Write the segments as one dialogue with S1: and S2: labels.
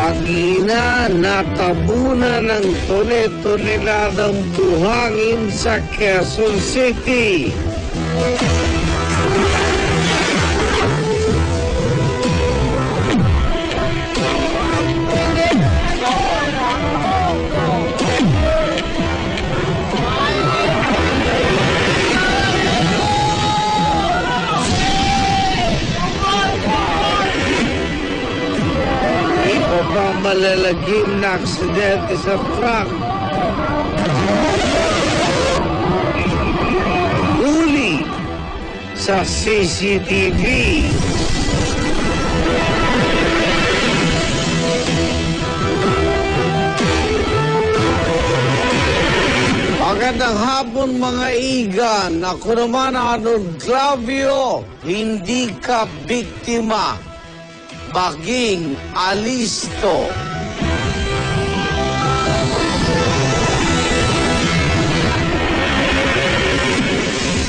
S1: Pag-ina, natabunan ng tone-toneladang buhangin sa Quezon City. Ibang malalagim na aksidente sa truck. Huli sa CCTV. Magandang hapon mga igan. Ako naman Arnold Clavio. Hindi ka biktima. Maging alisto.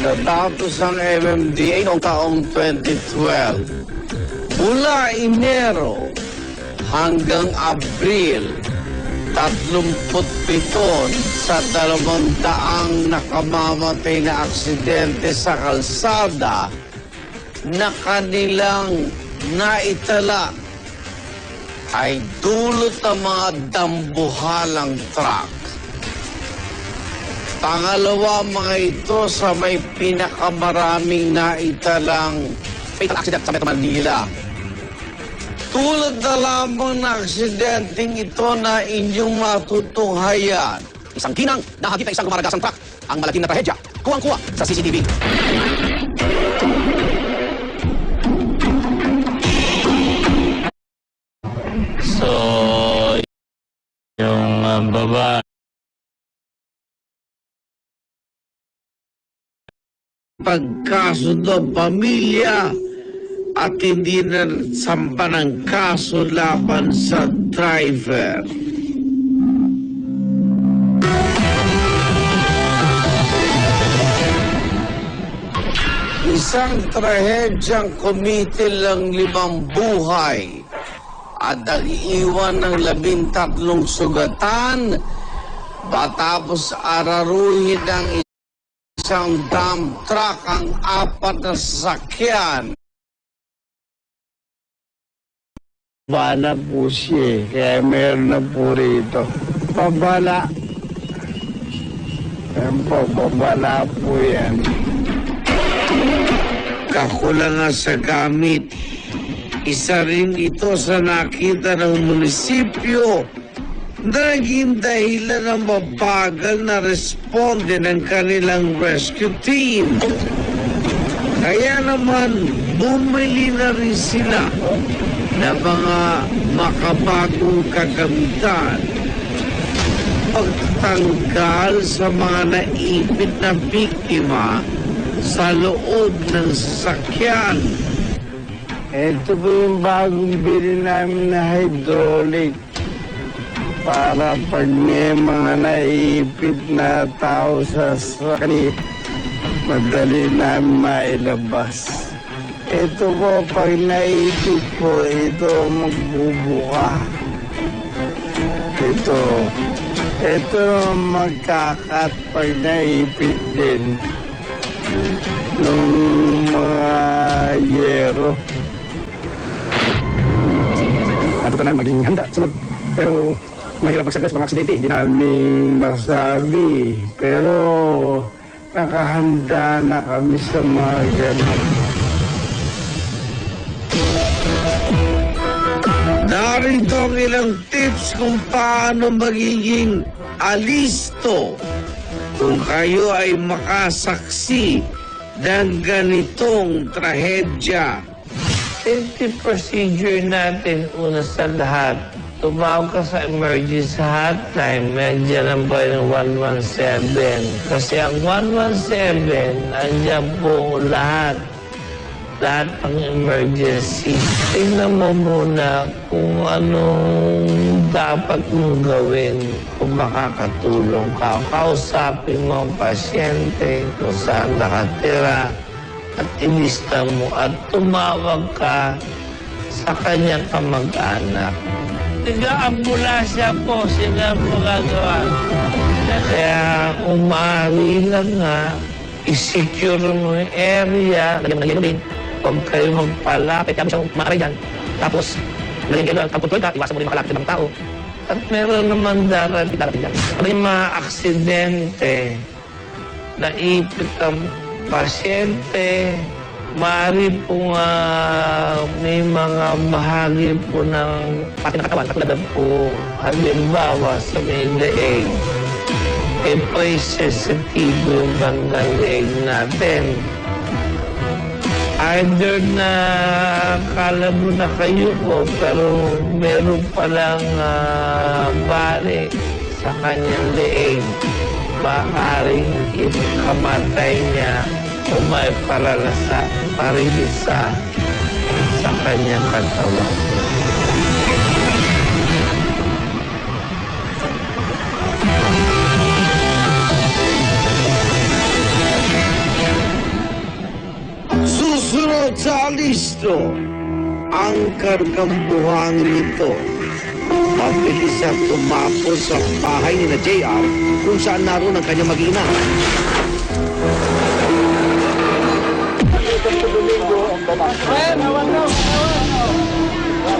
S1: Sa datos ng MMDA noong taong 2012, mula Enero hanggang Abril, 37 sa 200 nakamamatay na aksidente sa kalsada na kanilang naitala ay dulot ng mga dambuhalang truck. Pangalawa mga ito sa may pinakamaraming naitalang fatal accident sa Metro Manila. Tulad na lamang na aksidenteng ito na inyong matutunghayan. Isang ginang nahagip ng isang gumaragasang truck. Ang malaking na trahedya, kuwang-kuwa sa CCTV.
S2: So, yung baba,
S1: pagkaso ng pamilya at hindi na sampa ng kaso laban sa driver. Isang trahedyang kumitil ng 5 buhay at nag-iwan ng 13 sugatan matapos araruhin ng isang dump truck ang 4 na sasakyan.
S3: Bala po siya, kaya meron na po rito. Pabala. Yan po, pabala po yan.
S1: Kakulangan sa gamit. Isa rin ito sa nakita ng munisipyo na naging dahilan ng mabagal na responde ng kanilang rescue team. Kaya naman, bumili na rin sila na mga makabagong kagamitan. Pagtanggal sa mga naipit na biktima sa loob ng sasakyan.
S3: Ito po yung bagong bili namin na hydraulic para pag may mga naiipit na tao sa sakni, madali namin mailabas. Ito po, pag naipit po, ito magbubuka. Ito magkakat pag naipit din ng mga yero.
S4: Natuto na maging handa sunod. Pero mahirap magsagdas mga aksidente. Hindi na
S3: Aming masabi, pero nakahanda na kami sa mga ganun.
S1: Narito ang ilang tips kung paano magiging alisto kung kayo ay makasaksi ng ganitong trahedya.
S5: Safety procedure natin, una sa lahat, tumawag ka sa emergency hotline, medyan lang po yung 117. Kasi ang 117, andyan po lahat ng emergency. Tingnan mo muna kung anong dapat mong gawin, kung makakatulong ka. Kausapin mo ang pasyente, kung saan nakatira, at ilista mo at tumawag ka sa kanyang kamag-anak. Nag-aambulansya po sila magagawa. Kaya umari lang nga, i-secure mo yung area, lagyan mo ng yellow lane, huwag kayo magpalapit, kaya mo siyang maaray dyan. Tapos, lagyan kayo ng pag-control ka, iwasan mo rin makalapit ng ibang tao. At meron naman darating dyan. May mga aksidente, naipit ang pasyente, maaari po nga may mga bahagi po ng pati ng katawan, katulad po, halimbawa sa may leeg, po ay sensitibo yung bandang leeg natin. Either na kala mo na kayo po, pero meron palang bali sa kanyang leeg. Maaaring ikamatay niya o may parilisa sa kanyang katawan.
S1: Susunod sa listo, ang kargang buhangin nito. Mabilis at tumapos sa bahay ni na JR kung saan naroon ang kanyang mag-ina.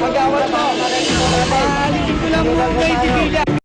S6: Mag-awal pa. Ko lang po kay Tibila.